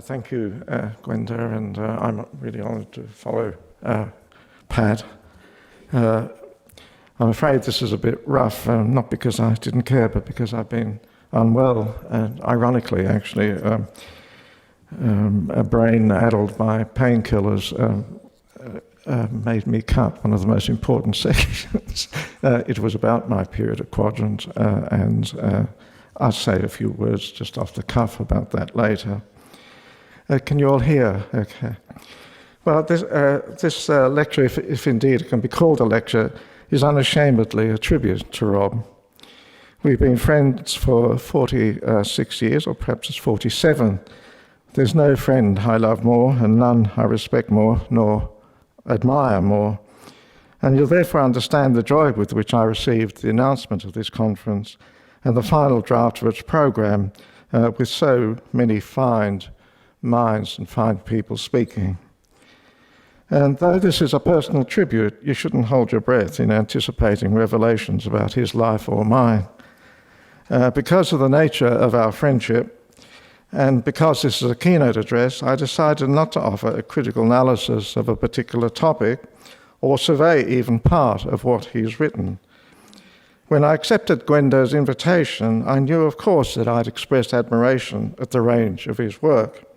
Thank you, Gwenda, and I'm really honoured to follow Pat. I'm afraid this is a bit rough, not because I didn't care, but because I've been unwell, and ironically, actually, a brain addled by painkillers made me cut one of the most important sections. It was about my period at Quadrant, and I'll say a few words just off the cuff about that later. Can you all hear? Okay. Well, this lecture, if indeed it can be called a lecture, is unashamedly a tribute to Rob. We've been friends for 46 years, or perhaps it's 47. There's no friend I love more, and none I respect more, nor admire more. And you'll therefore understand the joy with which I received the announcement of this conference and the final draft of its program, with so many fine minds and fine people speaking. And though this is a personal tribute, you shouldn't hold your breath in anticipating revelations about his life or mine. Because of the nature of our friendship, and because this is a keynote address, I decided not to offer a critical analysis of a particular topic or survey even part of what he's written. When I accepted Gwendo's invitation, I knew, of course, that I'd expressed admiration at the range of his work.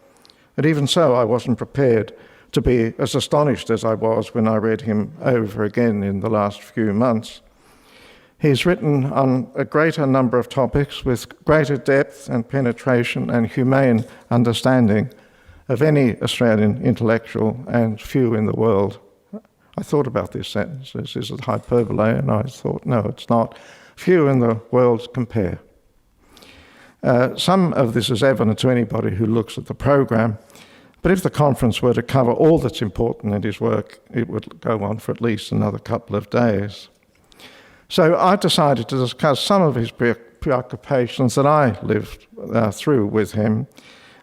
And even so, I wasn't prepared to be as astonished as I was when I read him over again in the last few months. He's written on a greater number of topics with greater depth and penetration and humane understanding of any Australian intellectual, and few in the world. I thought about this sentence. This is a hyperbole, and I thought, no, it's not. Few in the world compare. Some of this is evident to anybody who looks at the program, but if the conference were to cover all that's important in his work, it would go on for at least another couple of days. So I decided to discuss some of his preoccupations that I lived through with him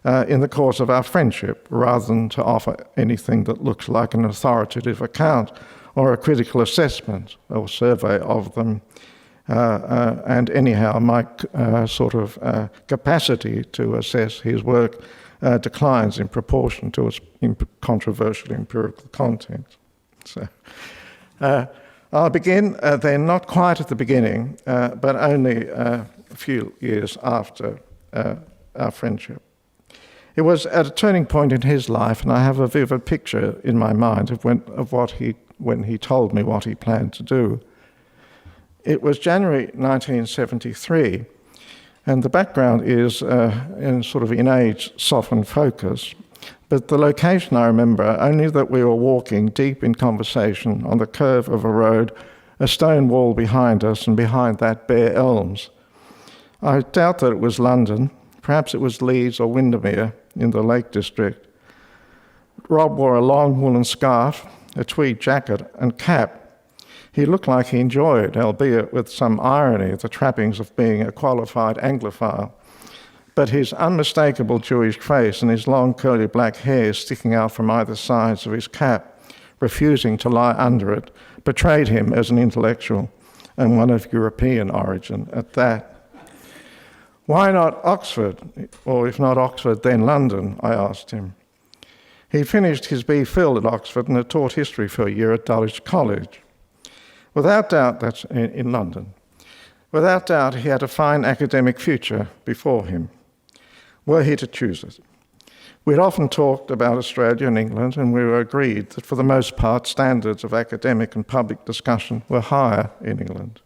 in the course of our friendship, rather than to offer anything that looks like an authoritative account or a critical assessment or survey of them. And anyhow, my capacity to assess his work declines in proportion to its controversial empirical content. So I'll begin then, not quite at the beginning, but only a few years after our friendship. It was at a turning point in his life, and I have a vivid picture in my mind of when he told me what he planned to do. It was January 1973, and the background is in age softened focus, but the location I remember only that we were walking deep in conversation on the curve of a road, a stone wall behind us, and behind that bare elms. I doubt that it was London, perhaps it was Leeds or Windermere in the Lake District. Rob wore a long woolen scarf, a tweed jacket and cap. He looked like he enjoyed, albeit with some irony, the trappings of being a qualified Anglophile. But his unmistakable Jewish face and his long curly black hair sticking out from either sides of his cap, refusing to lie under it, betrayed him as an intellectual, and one of European origin at that. Why not Oxford? Or if not Oxford, then London, I asked him. He finished his B.Phil at Oxford and had taught history for a year at Dulwich College. Without doubt, that's in London. Without doubt, he had a fine academic future before him, were he to choose it. We'd often talked about Australia and England, and we were agreed that for the most part, standards of academic and public discussion were higher in England.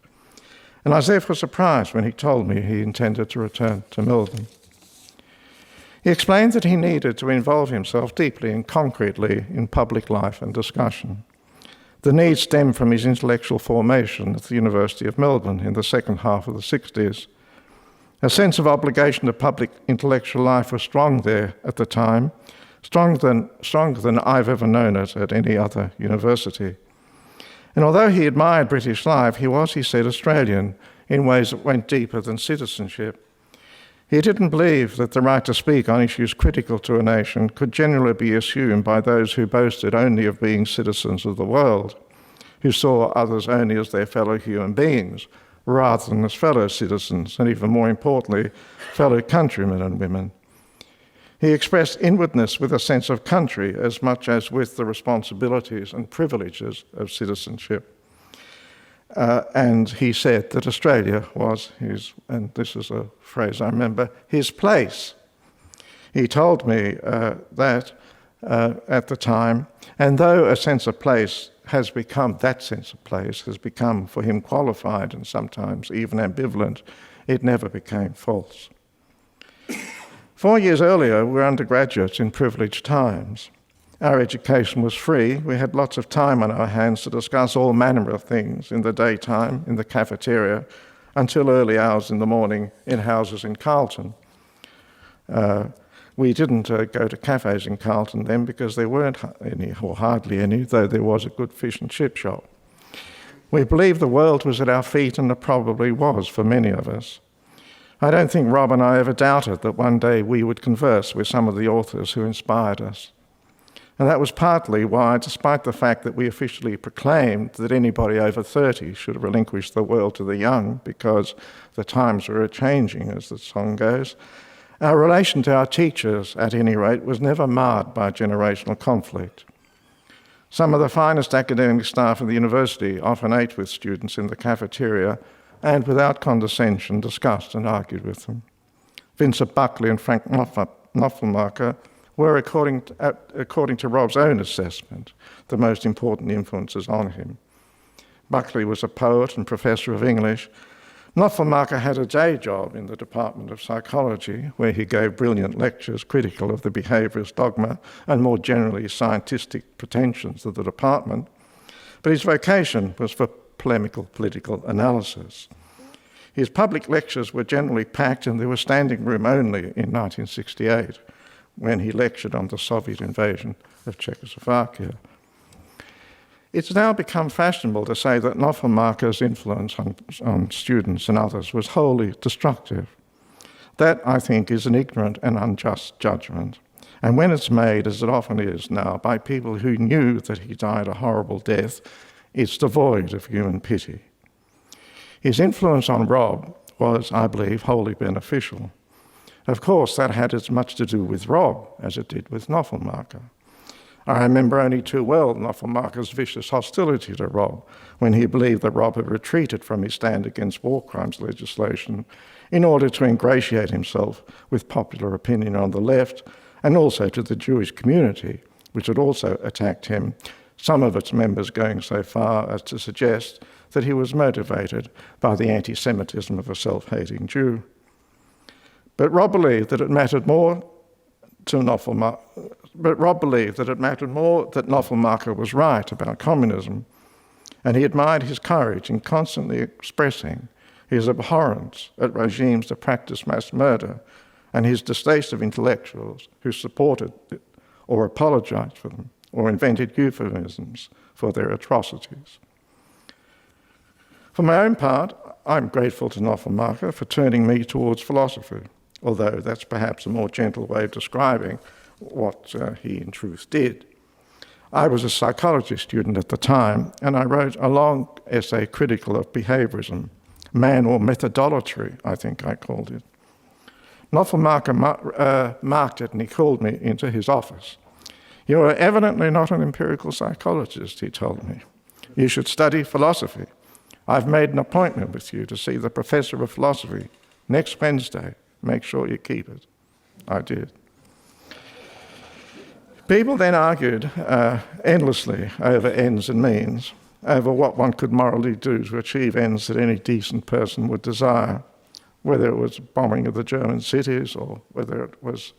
And I was therefore surprised when he told me he intended to return to Melbourne. He explained that he needed to involve himself deeply and concretely in public life and discussion. The need stemmed from his intellectual formation at the University of Melbourne in the second half of the 60s. A sense of obligation to public intellectual life was strong there at the time, stronger than I've ever known it at any other university. And although he admired British life, he was, he said, Australian in ways that went deeper than citizenship. He didn't believe that the right to speak on issues critical to a nation could generally be assumed by those who boasted only of being citizens of the world, who saw others only as their fellow human beings, rather than as fellow citizens, and even more importantly, fellow countrymen and women. He expressed inwardness with a sense of country as much as with the responsibilities and privileges of citizenship. And he said that Australia was his, and this is a phrase I remember, his place. He told me that at the time, and though a sense of place has become, that sense of place has become for him qualified and sometimes even ambivalent, it never became false. 4 years earlier, we were undergraduates in privileged times. Our education was free. We had lots of time on our hands to discuss all manner of things in the daytime, in the cafeteria, until early hours in the morning in houses in Carlton. We didn't go to cafes in Carlton then because there weren't any, or hardly any, though there was a good fish and chip shop. We believed the world was at our feet, and it probably was for many of us. I don't think Rob and I ever doubted that one day we would converse with some of the authors who inspired us. And that was partly why, despite the fact that we officially proclaimed that anybody over 30 should relinquish the world to the young because the times were a-changing, as the song goes, our relation to our teachers, at any rate, was never marred by generational conflict. Some of the finest academic staff in the university often ate with students in the cafeteria and, without condescension, discussed and argued with them. Vincent Buckley and Frank Knopfelmacher were, according to Rob's own assessment, the most important influences on him. Buckley was a poet and professor of English. Knopfelmacher had a day job in the Department of Psychology, where he gave brilliant lectures critical of the behaviourist dogma and more generally scientific pretensions of the department. But his vocation was for polemical political analysis. His public lectures were generally packed, and there was standing room only in 1968, when he lectured on the Soviet invasion of Czechoslovakia. It's now become fashionable to say that Knopfelmacher's influence on students and others was wholly destructive. That, I think, is an ignorant and unjust judgment. And when it's made, as it often is now, by people who knew that he died a horrible death, it's devoid of human pity. His influence on Rob was, I believe, wholly beneficial. Of course, that had as much to do with Rob as it did with Knopfelmacher. I remember only too well Knopfelmacher's vicious hostility to Rob when he believed that Rob had retreated from his stand against war crimes legislation in order to ingratiate himself with popular opinion on the left, and also to the Jewish community, which had also attacked him, some of its members going so far as to suggest that he was motivated by the anti-Semitism of a self-hating Jew. But Rob believed that it mattered more that Knopfelmacher was right about communism, and he admired his courage in constantly expressing his abhorrence at regimes that practiced mass murder and his distaste of intellectuals who supported it or apologized for them or invented euphemisms for their atrocities. For my own part, I'm grateful to Knopfelmacher for turning me towards philosophy, although that's perhaps a more gentle way of describing what he in truth did. I was a psychology student at the time, and I wrote a long essay critical of behaviorism, man or methodolatry, I think I called it. Knopfelmacher marked it, and he called me into his office. "You are evidently not an empirical psychologist," he told me. "You should study philosophy. I've made an appointment with you to see the professor of philosophy next Wednesday. Make sure you keep it." I did. People then argued endlessly over ends and means, over what one could morally do to achieve ends that any decent person would desire, whether it was bombing of the German cities or whether it was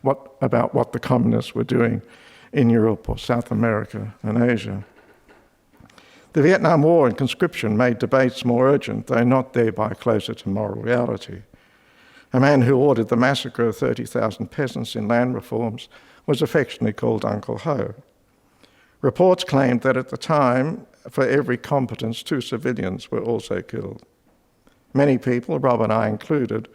what the communists were doing in Europe or South America and Asia. The Vietnam War and conscription made debates more urgent, though not thereby closer to moral reality. A man who ordered the massacre of 30,000 peasants in land reforms was affectionately called Uncle Ho. Reports claimed that at the time, for every competence, 2 civilians were also killed. Many people, Rob and I included,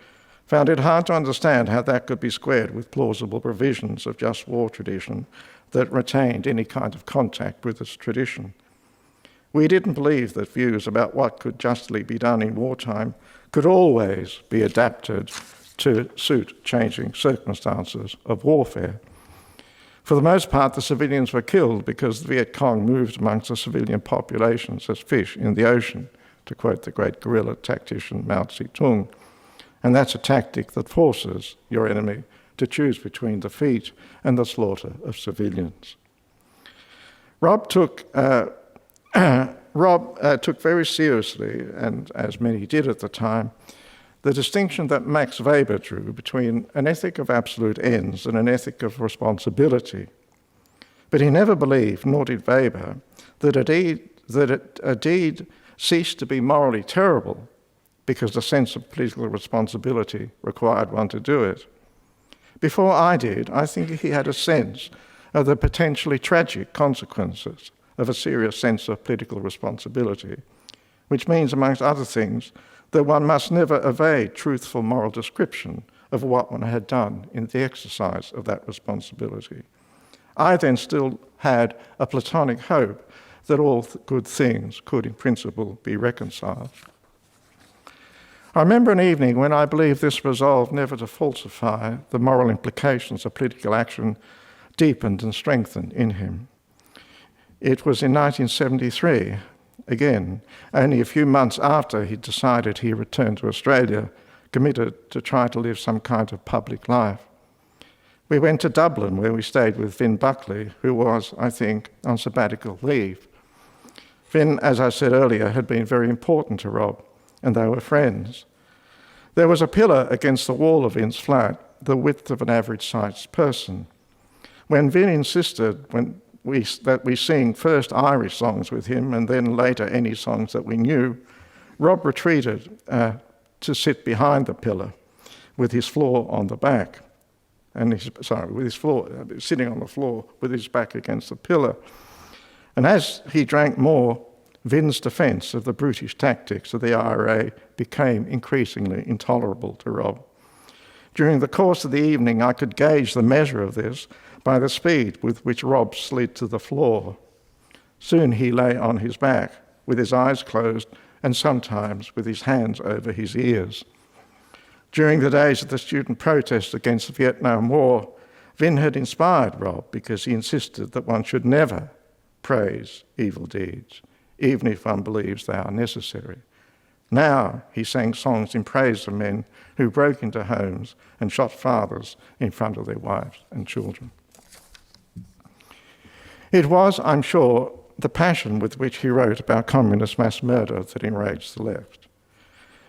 found it hard to understand how that could be squared with plausible provisions of just war tradition that retained any kind of contact with its tradition. We didn't believe that views about what could justly be done in wartime could always be adapted to suit changing circumstances of warfare. For the most part, the civilians were killed because the Viet Cong moved amongst the civilian populations as fish in the ocean, to quote the great guerrilla tactician Mao Zedong. And that's a tactic that forces your enemy to choose between defeat and the slaughter of civilians. Rob took very seriously, and as many did at the time, the distinction that Max Weber drew between an ethic of absolute ends and an ethic of responsibility. But he never believed, nor did Weber, that a deed ceased to be morally terrible because the sense of political responsibility required one to do it. Before I did, I think he had a sense of the potentially tragic consequences of a serious sense of political responsibility, which means, amongst other things, that one must never evade truthful moral description of what one had done in the exercise of that responsibility. I then still had a platonic hope that all good things could, in principle, be reconciled. I remember an evening when I believe this resolve never to falsify the moral implications of political action deepened and strengthened in him. It was in 1973, again, only a few months after he decided he returned to Australia, committed to try to live some kind of public life. We went to Dublin, where we stayed with Vin Buckley, who was, I think, on sabbatical leave. Vin, as I said earlier, had been very important to Rob, and they were friends. There was a pillar against the wall of Vin's flat, the width of an average-sized person. When Vin insisted that we sing first Irish songs with him and then later any songs that we knew, Rob retreated to sit behind the pillar with his floor on the back, sitting on the floor with his back against the pillar. And as he drank more, Vin's defence of the brutish tactics of the IRA became increasingly intolerable to Rob. During the course of the evening, I could gauge the measure of this by the speed with which Rob slid to the floor. Soon he lay on his back, with his eyes closed, and sometimes with his hands over his ears. During the days of the student protest against the Vietnam War, Vin had inspired Rob because he insisted that one should never praise evil deeds, even if one believes they are necessary. Now he sang songs in praise of men who broke into homes and shot fathers in front of their wives and children. It was, I'm sure, the passion with which he wrote about communist mass murder that enraged the left.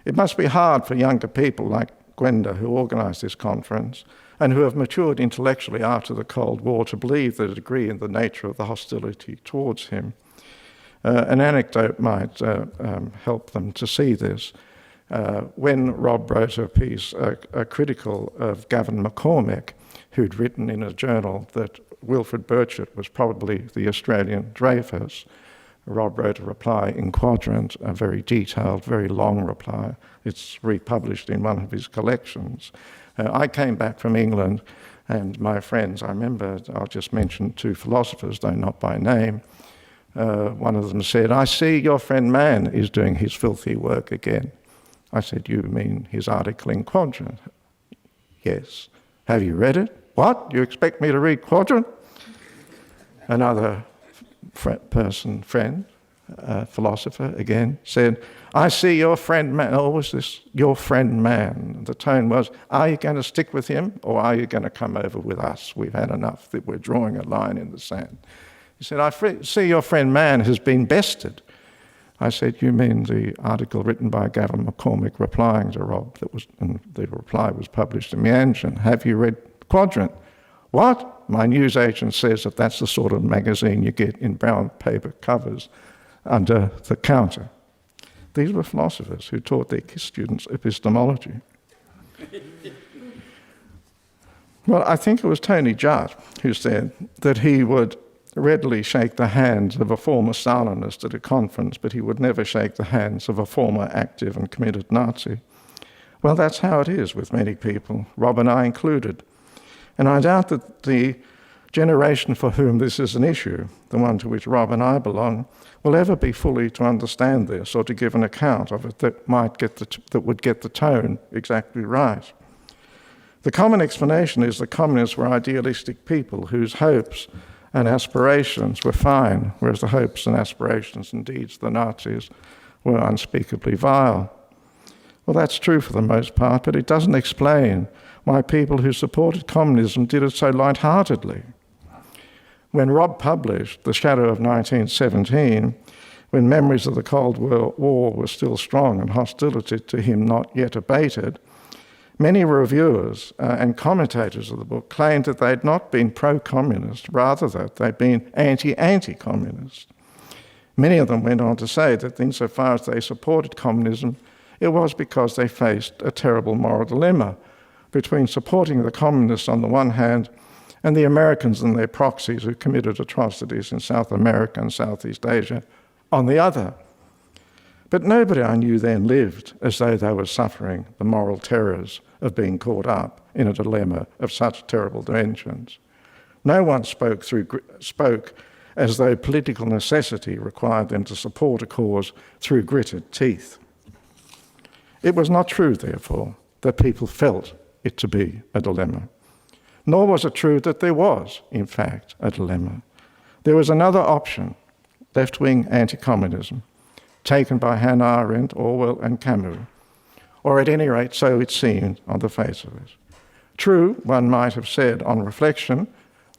It must be hard for younger people like Gwenda, who organised this conference, and who have matured intellectually after the Cold War, to believe the degree and the nature of the hostility towards him. An anecdote might help them to see this. When Rob wrote a piece critical of Gavin McCormick, who'd written in a journal that Wilfred Burchett was probably the Australian Dreyfus, Rob wrote a reply in Quadrant, a very detailed, very long reply. It's republished in one of his collections. I came back from England, and my friends, I remember, I'll just mention two philosophers, though not by name. One of them said, "I see your friend Manne is doing his filthy work again." I said, "You mean his article in Quadrant?" "Yes." "Have you read it?" "What? You expect me to read Quadrant?" Another philosopher again, said, "I see your friend Manne." Oh, was this your friend Manne? The tone was, "Are you going to stick with him, or are you going to come over with us? We've had enough, that we're drawing a line in the sand." He said, "I see your friend Manne has been bested." I said, "You mean the article written by Gavin McCormick replying to Rob, and the reply was published in Meanjin. Have you read Quadrant?" "What? My newsagent says that that's the sort of magazine you get in brown paper covers under the counter." These were philosophers who taught their students epistemology. Well, I think it was Tony Judt who said that he would readily shake the hands of a former Stalinist at a conference, but he would never shake the hands of a former active and committed Nazi. Well, that's how it is with many people, Rob and I included. And I doubt that the generation for whom this is an issue, the one to which Rob and I belong, will ever be fully to understand this or to give an account of it that would get the tone exactly right. The common explanation is that communists were idealistic people whose hopes and aspirations were fine, whereas the hopes and aspirations and deeds of the Nazis were unspeakably vile. Well, that's true for the most part, but it doesn't explain why people who supported communism did it so lightheartedly. When Rob published The Shadow of 1917, when memories of the Cold War were still strong and hostility to him not yet abated, many reviewers and commentators of the book claimed that they had not been pro-communist, rather that they'd been anti-communist. Many of them went on to say that insofar as they supported communism, it was because they faced a terrible moral dilemma between supporting the communists on the one hand and the Americans and their proxies who committed atrocities in South America and Southeast Asia on the other. But nobody I knew then lived as though they were suffering the moral terrors of being caught up in a dilemma of such terrible dimensions. No one spoke as though political necessity required them to support a cause through gritted teeth. It was not true, therefore, that people felt it to be a dilemma. Nor was it true that there was, in fact, a dilemma. There was another option, left-wing anti-communism, taken by Hannah Arendt, Orwell and Camus, or at any rate so it seemed on the face of it. True, one might have said on reflection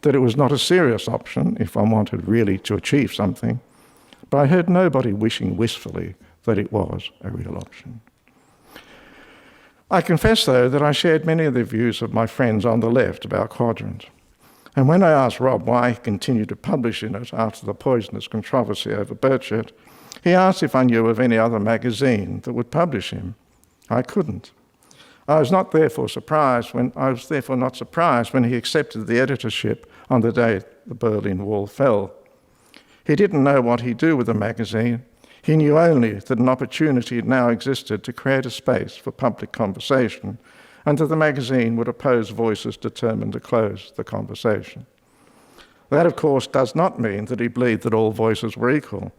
that it was not a serious option if one wanted really to achieve something, but I heard nobody wishing wistfully that it was a real option. I confess, though, that I shared many of the views of my friends on the left about Quadrant. And when I asked Rob why he continued to publish in it after the poisonous controversy over Burchett, he asked if I knew of any other magazine that would publish him. I couldn't. I was therefore not surprised when he accepted the editorship on the day the Berlin Wall fell. He didn't know what he'd do with the magazine. He knew only that an opportunity now existed to create a space for public conversation, and that the magazine would oppose voices determined to close the conversation. That, of course, does not mean that he believed that all voices were equal,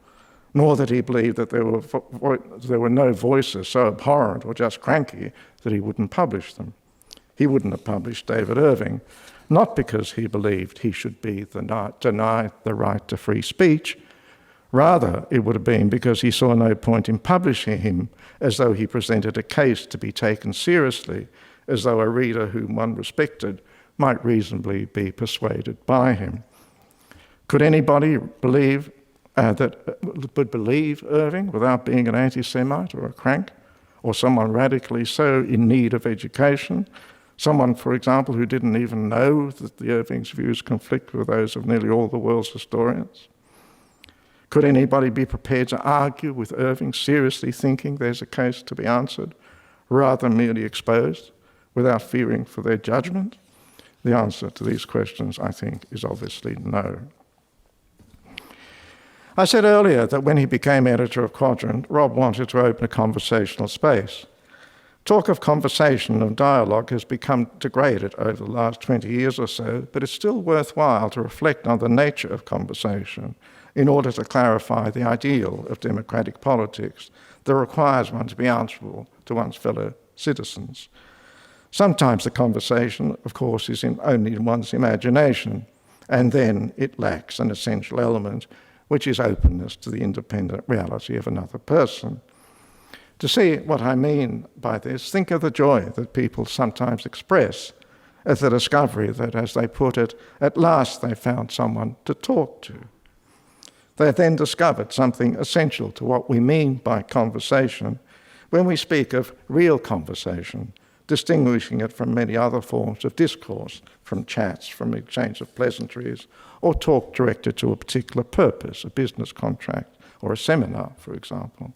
nor that he believed that there were no voices so abhorrent or just cranky that he wouldn't publish them. He wouldn't have published David Irving, not because he believed he should be denied the right to free speech. Rather, it would have been because he saw no point in publishing him as though he presented a case to be taken seriously, as though a reader whom one respected might reasonably be persuaded by him. Could anybody believe would believe Irving without being an anti-Semite or a crank, or someone radically so in need of education, someone, for example, who didn't even know that the Irving's views conflict with those of nearly all the world's historians? Could anybody be prepared to argue with Irving, seriously thinking there's a case to be answered, rather than merely exposed, without fearing for their judgment? The answer to these questions, I think, is obviously no. I said earlier that when he became editor of Quadrant, Rob wanted to open a conversational space. Talk of conversation and dialogue has become degraded over the last 20 years or so, but it's still worthwhile to reflect on the nature of conversation in order to clarify the ideal of democratic politics that requires one to be answerable to one's fellow citizens. Sometimes the conversation, of course, is only in one's imagination, and then it lacks an essential element, which is openness to the independent reality of another person. To see what I mean by this, think of the joy that people sometimes express at the discovery that, as they put it, at last they found someone to talk to. They then discovered something essential to what we mean by conversation when we speak of real conversation, distinguishing it from many other forms of discourse, from chats, from exchange of pleasantries, or talk directed to a particular purpose, a business contract, or a seminar, for example.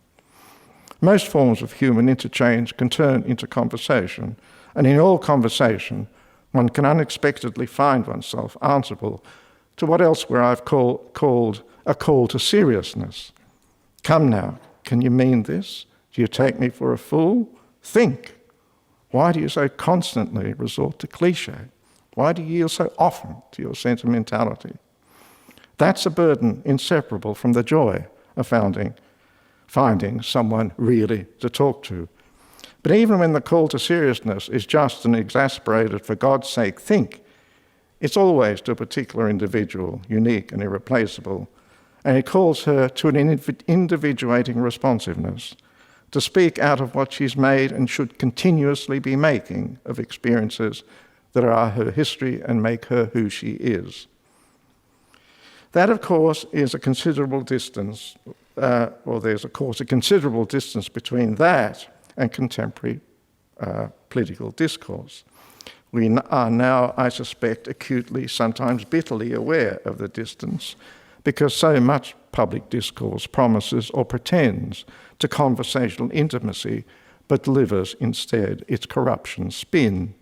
Most forms of human interchange can turn into conversation, and in all conversation, one can unexpectedly find oneself answerable to what elsewhere I've called a call to seriousness. Come now, can you mean this? Do you take me for a fool? Think. Why do you so constantly resort to cliché? Why do you yield so often to your sentimentality? That's a burden inseparable from the joy of finding someone really to talk to. But even when the call to seriousness is just an exasperated, for God's sake, think, it's always to a particular individual, unique and irreplaceable, and it calls her to an individuating responsiveness, to speak out of what she's made and should continuously be making of experiences that are her history and make her who she is. That, of course, is a considerable distance, there's, of course, a considerable distance between that and contemporary political discourse. We are now, I suspect, acutely, sometimes bitterly aware of the distance, because so much public discourse promises or pretends to conversational intimacy, but delivers instead its corruption spin.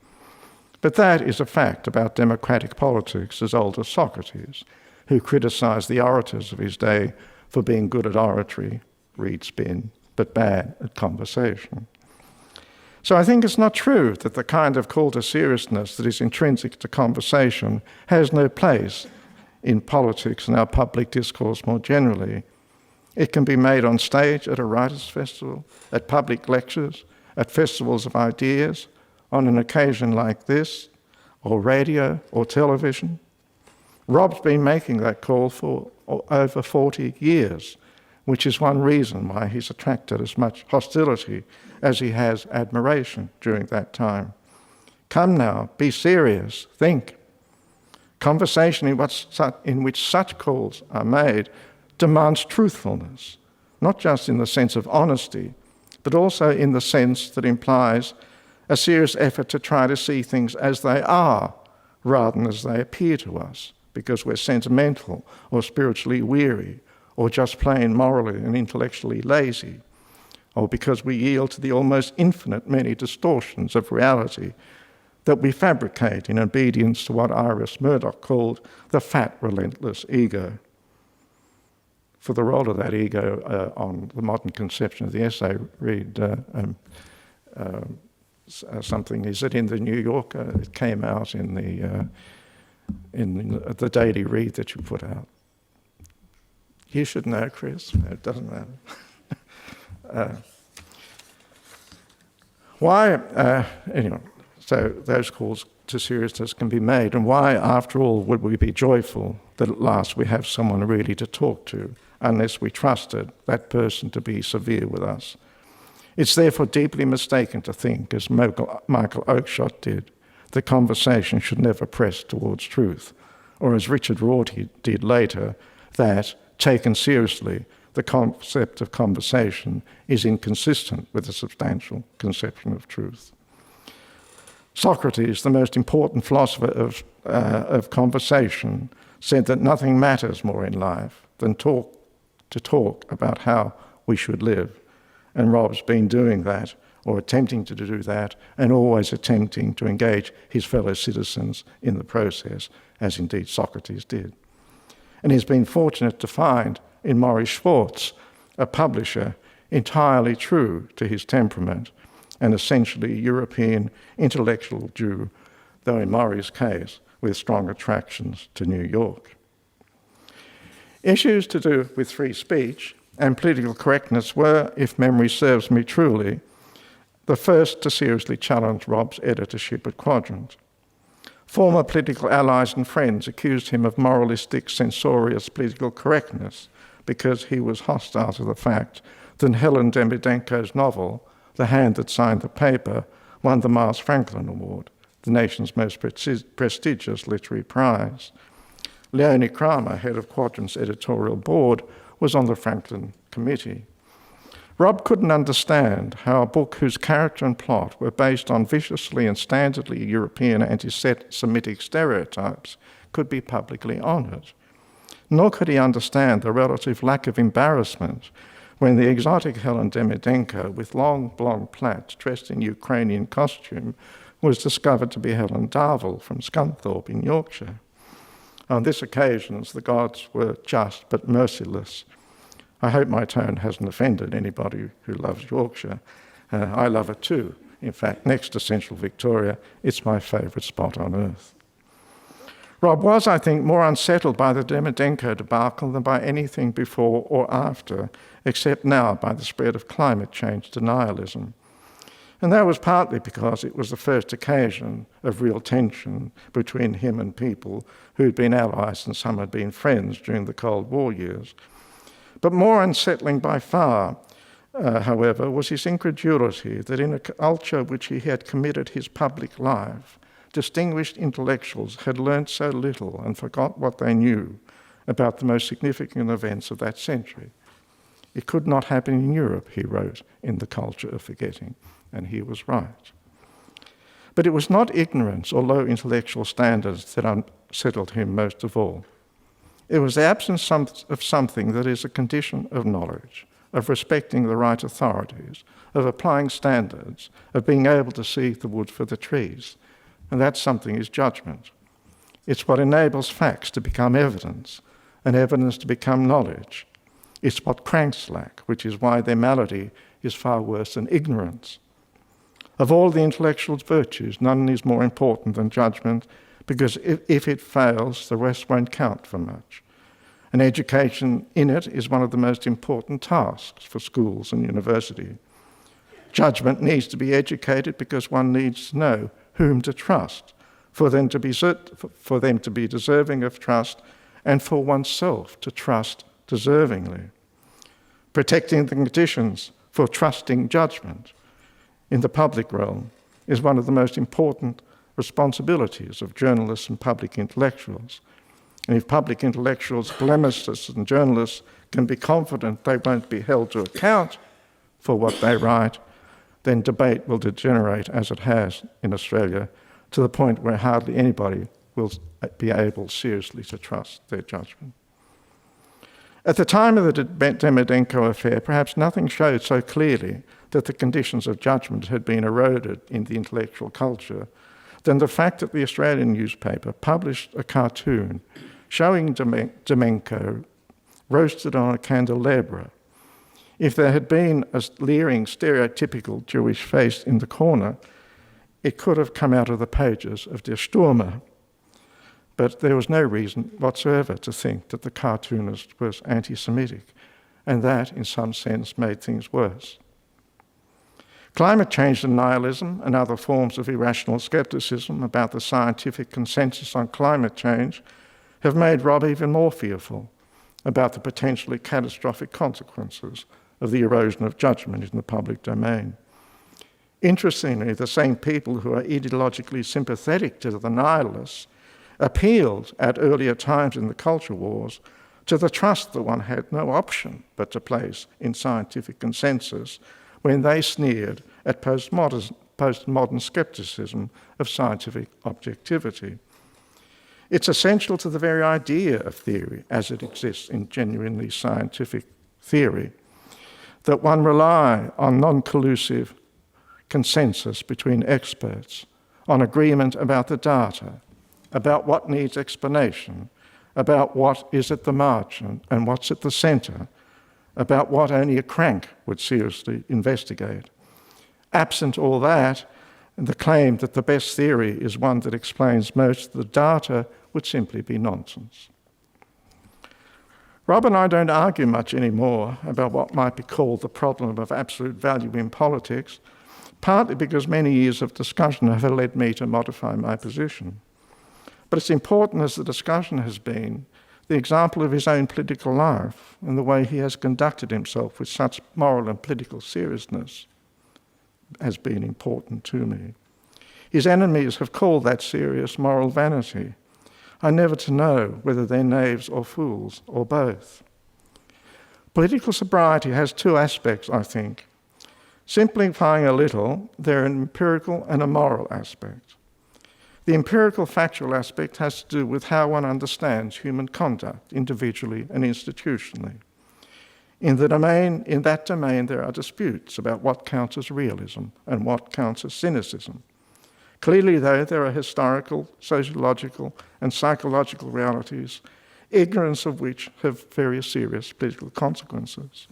But that is a fact about democratic politics as old as Socrates, who criticised the orators of his day for being good at oratory, read spin, but bad at conversation. So I think it's not true that the kind of call to seriousness that is intrinsic to conversation has no place in politics and our public discourse more generally. It can be made on stage at a writers' festival, at public lectures, at festivals of ideas, on an occasion like this, or radio or television. Rob's been making that call for over 40 years, which is one reason why he's attracted as much hostility as he has admiration during that time. Come now, be serious, think. Conversation in which such calls are made demands truthfulness, not just in the sense of honesty, but also in the sense that implies a serious effort to try to see things as they are, rather than as they appear to us, because we're sentimental or spiritually weary, or just plain morally and intellectually lazy, or because we yield to the almost infinite many distortions of reality that we fabricate in obedience to what Iris Murdoch called the fat, relentless ego. For the role of that ego on the modern conception of the essay, read something. Is it in the New Yorker? It came out in the daily read that you put out. You should know, Chris. It doesn't matter. Anyway, so those calls to seriousness can be made. And why, after all, would we be joyful that at last we have someone really to talk to, unless we trusted that person to be severe with us? It's therefore deeply mistaken to think, as Michael Oakeshott did, that conversation should never press towards truth, or as Richard Rorty did later, that, taken seriously, the concept of conversation is inconsistent with a substantial conception of truth. Socrates, the most important philosopher of conversation, said that nothing matters more in life than to talk about how we should live. And Rob's been doing that, or attempting to do that, and always attempting to engage his fellow citizens in the process, as indeed Socrates did. And he's been fortunate to find in Maurice Schwartz a publisher entirely true to his temperament, an essentially European intellectual Jew, though in Maurice's case, with strong attractions to New York. Issues to do with free speech and political correctness were, if memory serves me truly, the first to seriously challenge Rob's editorship at Quadrant. Former political allies and friends accused him of moralistic, censorious political correctness because he was hostile to the fact that Helen Demidenko's novel, The Hand That Signed the Paper, won the Miles Franklin Award, the nation's most prestigious literary prize. Leonie Kramer, head of Quadrant's editorial board, was on the Franklin Committee. Rob couldn't understand how a book whose character and plot were based on viciously and standardly European anti-Semitic stereotypes could be publicly honoured. Nor could he understand the relative lack of embarrassment when the exotic Helen Demidenko, with long blonde plaits dressed in Ukrainian costume, was discovered to be Helen Darville from Scunthorpe in Yorkshire. On this occasion, the gods were just but merciless. I hope my tone hasn't offended anybody who loves Yorkshire. I love it too. In fact, next to Central Victoria, it's my favourite spot on earth. Rob was, I think, more unsettled by the Demidenko debacle than by anything before or after, except now by the spread of climate change denialism. And that was partly because it was the first occasion of real tension between him and people who'd been allies and some had been friends during the Cold War years. But more unsettling by far, however, was his incredulity that in a culture which he had committed his public life, distinguished intellectuals had learnt so little and forgot what they knew about the most significant events of that century. It could not happen in Europe, he wrote, in The Culture of Forgetting, and he was right. But it was not ignorance or low intellectual standards that unsettled him most of all. It was the absence of something that is a condition of knowledge, of respecting the right authorities, of applying standards, of being able to see the wood for the trees. And that something is judgment. It's what enables facts to become evidence, and evidence to become knowledge. It's what cranks lack, which is why their malady is far worse than ignorance. Of all the intellectual's virtues, none is more important than judgment, because if it fails, the rest won't count for much. And education in it is one of the most important tasks for schools and university. Judgment needs to be educated because one needs to know whom to trust, for them to be deserving of trust, and for oneself to trust deservingly. Protecting the conditions for trusting judgment in the public realm is one of the most important responsibilities of journalists and public intellectuals. And if public intellectuals, polемicists and journalists can be confident they won't be held to account for what they write, then debate will degenerate, as it has in Australia, to the point where hardly anybody will be able seriously to trust their judgment. At the time of the Demidенko affair, perhaps nothing showed so clearly that the conditions of judgment had been eroded in the intellectual culture than the fact that the Australian newspaper published a cartoon showing Demenko roasted on a candelabra. If there had been a leering, stereotypical Jewish face in the corner, it could have come out of the pages of Der Stürmer. But there was no reason whatsoever to think that the cartoonist was anti-Semitic, and that, in some sense, made things worse. Climate change denialism and other forms of irrational skepticism about the scientific consensus on climate change have made Rob even more fearful about the potentially catastrophic consequences of the erosion of judgment in the public domain. Interestingly, the same people who are ideologically sympathetic to the nihilists appealed at earlier times in the culture wars to the trust that one had no option but to place in scientific consensus when they sneered at postmodern skepticism of scientific objectivity. It's essential to the very idea of theory as it exists in genuinely scientific theory that one rely on non-collusive consensus between experts, on agreement about the data, about what needs explanation, about what is at the margin and what's at the centre, about what only a crank would seriously investigate. Absent all that, the claim that the best theory is one that explains most of the data would simply be nonsense. Rob and I don't argue much anymore about what might be called the problem of absolute value in politics, partly because many years of discussion have led me to modify my position. But it's important as the discussion has been, the example of his own political life and the way he has conducted himself with such moral and political seriousness has been important to me. His enemies have called that serious moral vanity. I never to know whether they're knaves or fools or both. Political sobriety has two aspects, I think. Simplifying a little, there are an empirical and a moral aspect. The empirical factual aspect has to do with how one understands human conduct, individually and institutionally. In that domain, there are disputes about what counts as realism and what counts as cynicism. Clearly, though, there are historical, sociological, and psychological realities, ignorance of which have very serious political consequences.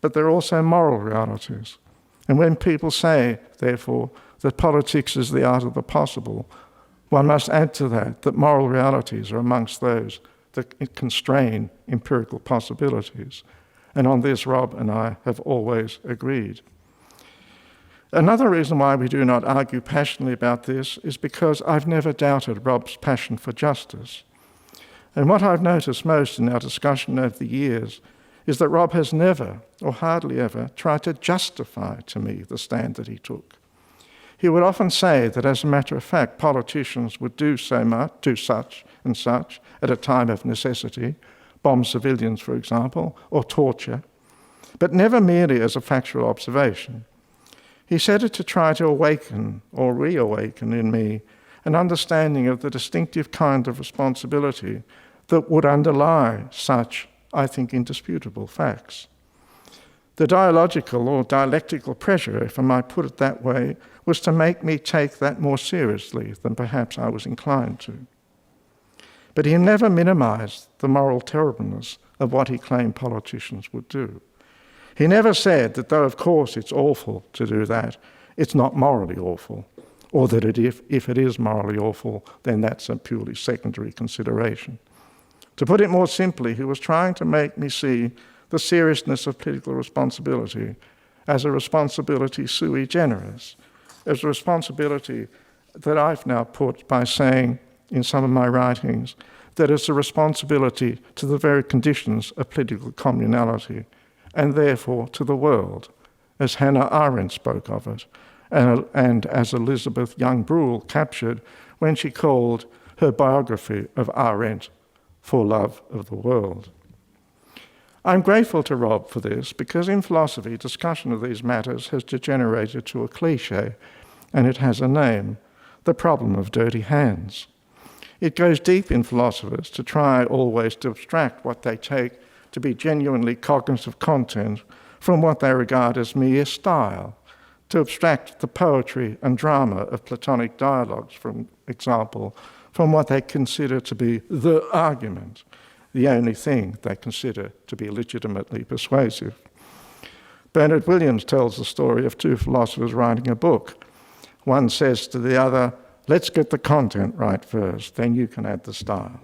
But there are also moral realities. And when people say, therefore, that politics is the art of the possible, one must add to that moral realities are amongst those that constrain empirical possibilities. And on this, Rob and I have always agreed. Another reason why we do not argue passionately about this is because I've never doubted Rob's passion for justice. And what I've noticed most in our discussion over the years is that Rob has never, or hardly ever, tried to justify to me the stand that he took. He would often say that, as a matter of fact, politicians would do such and such at a time of necessity, bomb civilians, for example, or torture, but never merely as a factual observation. He said it to try to awaken or reawaken in me an understanding of the distinctive kind of responsibility that would underlie such, I think, indisputable facts. The dialogical or dialectical pressure, if I might put it that way, was to make me take that more seriously than perhaps I was inclined to. But he never minimized the moral terribleness of what he claimed politicians would do. He never said that, though of course it's awful to do that, it's not morally awful, or that if it is morally awful, then that's a purely secondary consideration. To put it more simply, he was trying to make me see the seriousness of political responsibility as a responsibility sui generis, as a responsibility that I've now put by saying in some of my writings that it's a responsibility to the very conditions of political communality and therefore to the world, as Hannah Arendt spoke of it, and as Elizabeth Young Bruhl captured when she called her biography of Arendt For Love of the World. I'm grateful to Rob for this because in philosophy, discussion of these matters has degenerated to a cliche, and it has a name, the problem of dirty hands. It goes deep in philosophers to try always to abstract what they take to be genuinely cognitive content from what they regard as mere style, to abstract the poetry and drama of Platonic dialogues, for example, from what they consider to be the argument, the only thing they consider to be legitimately persuasive. Bernard Williams tells the story of two philosophers writing a book. One says to the other, let's get the content right first, then you can add the style.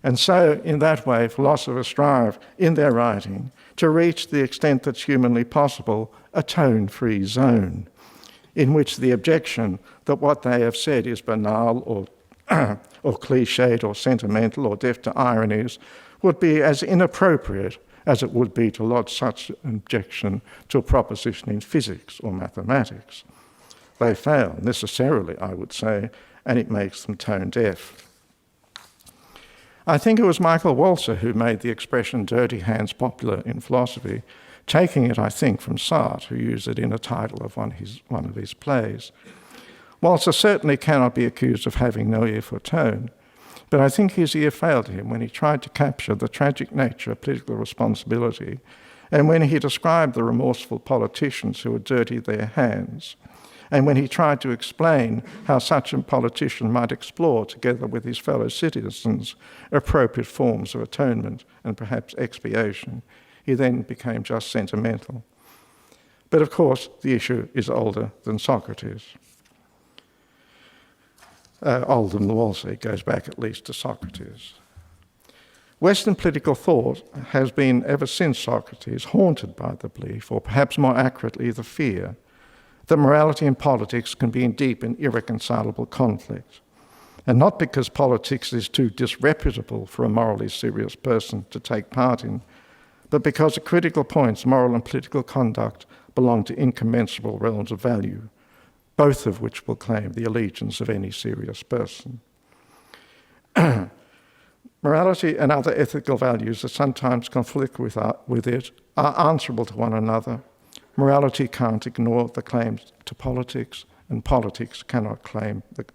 And so, in that way, philosophers strive in their writing to reach the extent that's humanly possible, a tone-free zone, in which the objection that what they have said is banal or cliched or sentimental or deaf to ironies would be as inappropriate as it would be to lodge such an objection to a proposition in physics or mathematics. They fail necessarily, I would say, and it makes them tone deaf. I think it was Michael Walzer who made the expression dirty hands popular in philosophy, taking it, I think, from Sartre, who used it in a title of one of his plays. Walzer certainly cannot be accused of having no ear for tone, but I think his ear failed him when he tried to capture the tragic nature of political responsibility and when he described the remorseful politicians who had dirtied their hands, and when he tried to explain how such a politician might explore, together with his fellow citizens, appropriate forms of atonement and perhaps expiation. He then became just sentimental. But of course, the issue is older than Socrates. Older than Walzer, it goes back at least to Socrates. Western political thought has been, ever since Socrates, haunted by the belief, or perhaps more accurately, the fear, that morality and politics can be in deep and irreconcilable conflict. And not because politics is too disreputable for a morally serious person to take part in, but because at critical points, moral and political conduct belong to incommensurable realms of value, both of which will claim the allegiance of any serious person. Morality and other ethical values that sometimes conflict with it are answerable to one another. Morality can't ignore the claims to politics, and politics cannot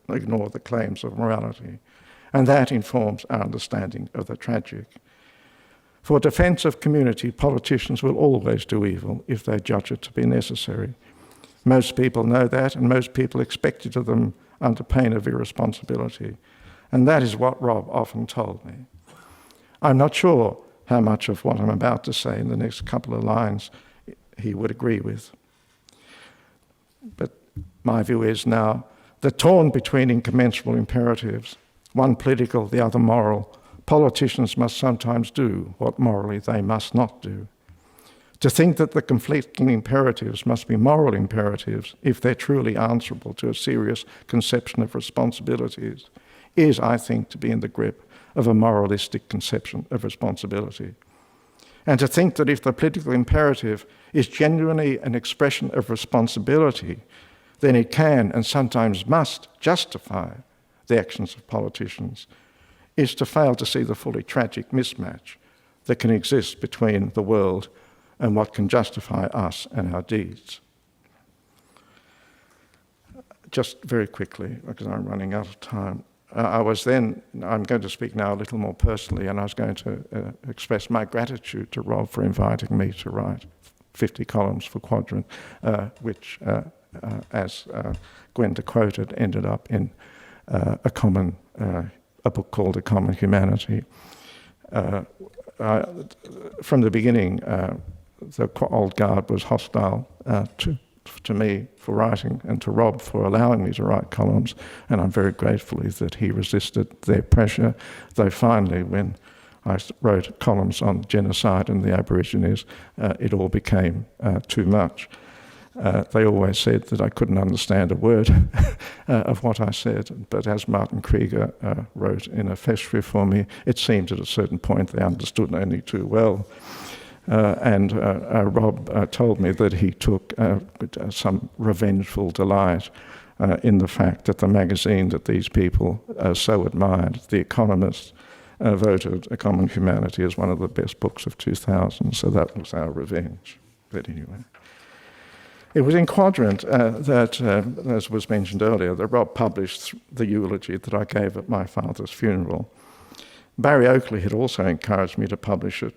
ignore the claims of morality. And that informs our understanding of the tragic. For defense of community, politicians will always do evil if they judge it to be necessary. Most people know that, and most people expect it of them under pain of irresponsibility. And that is what Rob often told me. I'm not sure how much of what I'm about to say in the next couple of lines he would agree with. But my view is now that torn between incommensurable imperatives, one political, the other moral, politicians must sometimes do what morally they must not do. To think that the conflicting imperatives must be moral imperatives if they're truly answerable to a serious conception of responsibilities is, I think, to be in the grip of a moralistic conception of responsibility. And to think that if the political imperative is genuinely an expression of responsibility, then it can and sometimes must justify the actions of politicians, is to fail to see the fully tragic mismatch that can exist between the world and what can justify us and our deeds. Just very quickly, because I'm running out of time, I'm going to speak now a little more personally, and I was going to express my gratitude to Rob for inviting me to write 50 columns for Quadrant, which, as Gwenda quoted, ended up in a book called A Common Humanity. From the beginning, the old guard was hostile to me for writing and to Rob for allowing me to write columns, and I'm very grateful that he resisted their pressure, though finally when I wrote columns on genocide and the Aborigines, it all became too much. They always said that I couldn't understand a word of what I said, but as Martin Krieger wrote in a festschrift for me, it seemed at a certain point they understood only too well. And Rob told me that he took some revengeful delight in the fact that the magazine that these people so admired, The Economist, voted A Common Humanity as one of the best books of 2000, so that was our revenge. But anyway. It was in Quadrant that, as was mentioned earlier, that Rob published the eulogy that I gave at my father's funeral. Barry Oakley had also encouraged me to publish it.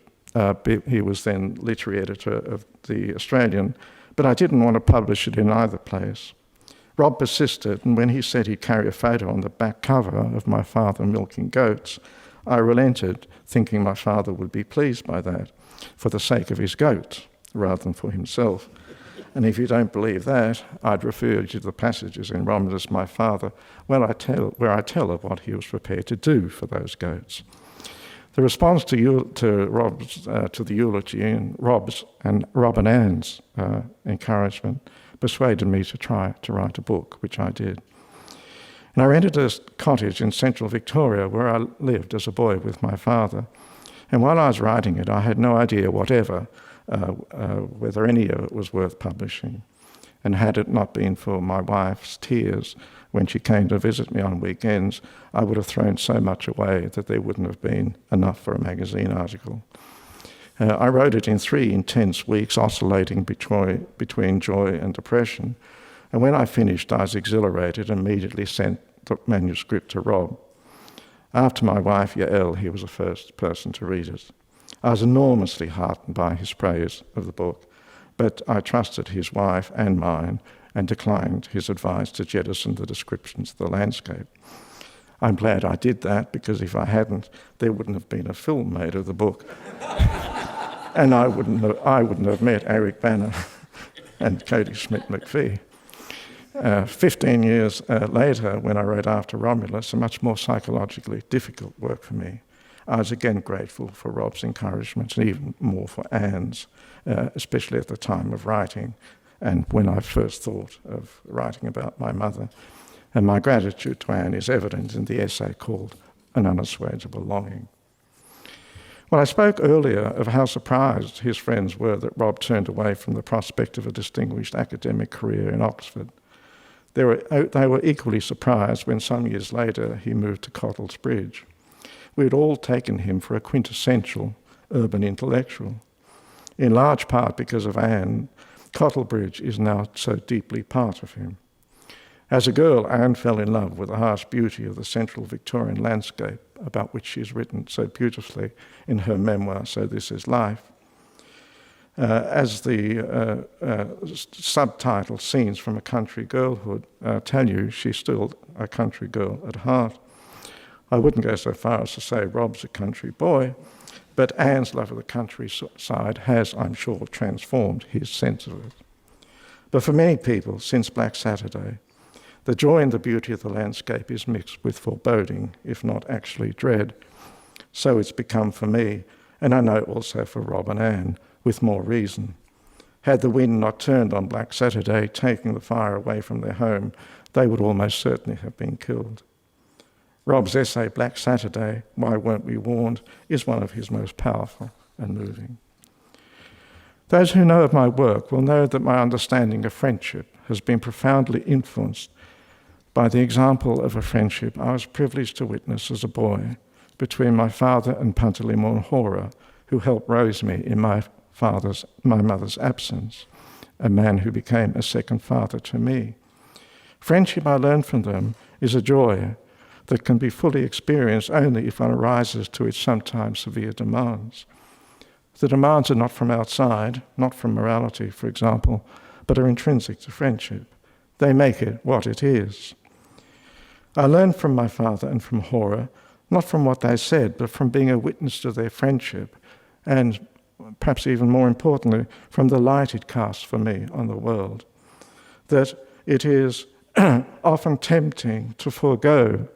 He was then literary editor of The Australian, but I didn't want to publish it in either place. Rob persisted, and when he said he'd carry a photo on the back cover of my father milking goats, I relented, thinking my father would be pleased by that, for the sake of his goats, rather than for himself. And if you don't believe that, I'd refer you to the passages in Romulus, my father, where I tell of what he was prepared to do for those goats. The response to the eulogy and Rob and Anne's encouragement persuaded me to try to write a book, which I did. And I rented a cottage in central Victoria where I lived as a boy with my father. And while I was writing it, I had no idea whatever whether any of it was worth publishing. And had it not been for my wife's tears when she came to visit me on weekends, I would have thrown so much away that there wouldn't have been enough for a magazine article. I wrote it in 3 intense weeks, oscillating between joy and depression. And when I finished, I was exhilarated and immediately sent the manuscript to Rob. After my wife, Yael, he was the first person to read it. I was enormously heartened by his praise of the book, but I trusted his wife and mine and declined his advice to jettison the descriptions of the landscape. I'm glad I did that, because if I hadn't, there wouldn't have been a film made of the book. And I wouldn't have met Eric Banner and Cody Schmidt-McPhee. 15 years later, when I wrote After Romulus, a much more psychologically difficult work for me, I was again grateful for Rob's encouragement and even more for Anne's, especially at the time of writing and when I first thought of writing about my mother. And my gratitude to Anne is evident in the essay called An Unassuageable Longing. Well, I spoke earlier of how surprised his friends were that Rob turned away from the prospect of a distinguished academic career in Oxford. They were equally surprised when some years later he moved to Cottle's Bridge. We had all taken him for a quintessential urban intellectual. In large part because of Anne, Cottlebridge is now so deeply part of him. As a girl, Anne fell in love with the harsh beauty of the central Victorian landscape, about which she's written so beautifully in her memoir, So This Is Life. As the subtitle, Scenes from a Country Girlhood, tell you, she's still a country girl at heart. I wouldn't go so far as to say Rob's a country boy, but Anne's love of the countryside has, I'm sure, transformed his sense of it. But for many people, since Black Saturday, the joy and the beauty of the landscape is mixed with foreboding, if not actually dread. So it's become for me, and I know also for Rob and Anne, with more reason. Had the wind not turned on Black Saturday, taking the fire away from their home, they would almost certainly have been killed. Rob's essay, Black Saturday, Why Weren't We Warned, is one of his most powerful and moving. Those who know of my work will know that my understanding of friendship has been profoundly influenced by the example of a friendship I was privileged to witness as a boy between my father and Pantalimon Hora, who helped raise me in my mother's absence, a man who became a second father to me. Friendship, I learned from them, is a joy that can be fully experienced only if one rises to its sometimes severe demands. The demands are not from outside, not from morality, for example, but are intrinsic to friendship. They make it what it is. I learned from my father and from Hora, not from what they said, but from being a witness to their friendship, and perhaps even more importantly, from the light it casts for me on the world, that it is often tempting to forego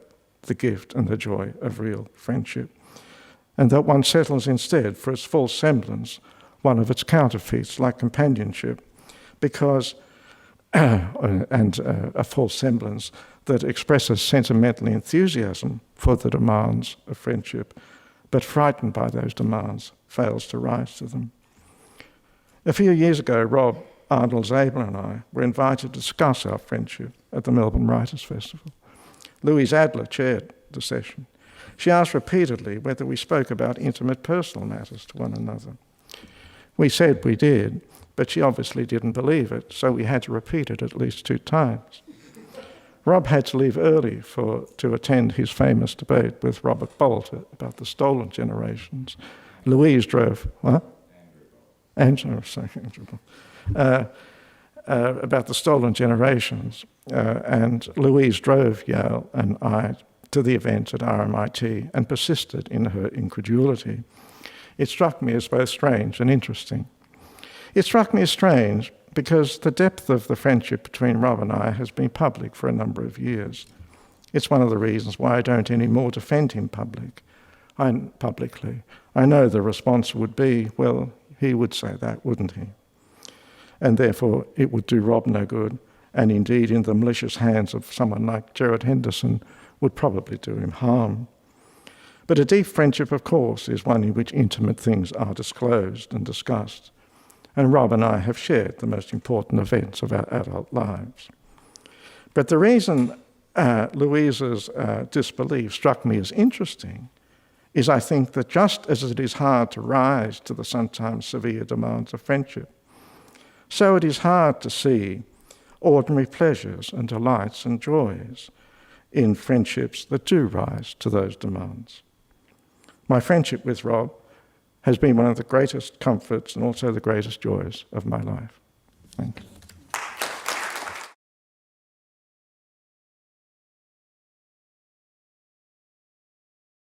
the gift and the joy of real friendship, and that one settles instead for its false semblance, one of its counterfeits, like companionship, because, a false semblance that expresses sentimental enthusiasm for the demands of friendship, but frightened by those demands, fails to rise to them. A few years ago, Rob, Arnold Zabel and I were invited to discuss our friendship at the Melbourne Writers' Festival. Louise Adler chaired the session. She asked repeatedly whether we spoke about intimate personal matters to one another. We said we did, but she obviously didn't believe it, so we had to repeat it at least 2 times. Rob had to leave early to attend his famous debate with Robert Bolt about the stolen generations. Louise drove, what? Andrew about the stolen generations, and Louise drove Yale and I to the event at RMIT and persisted in her incredulity. It struck me as both strange and interesting. It struck me as strange because the depth of the friendship between Rob and I has been public for a number of years. It's one of the reasons why I don't anymore defend him publicly. I know the response would be, well, he would say that, wouldn't he? And therefore it would do Rob no good, and indeed in the malicious hands of someone like Gerard Henderson would probably do him harm. But a deep friendship, of course, is one in which intimate things are disclosed and discussed. And Rob and I have shared the most important events of our adult lives. But the reason Louise's disbelief struck me as interesting is I think that just as it is hard to rise to the sometimes severe demands of friendship, so it is hard to see ordinary pleasures and delights and joys in friendships that do rise to those demands. My friendship with Rob has been one of the greatest comforts and also the greatest joys of my life. Thank you.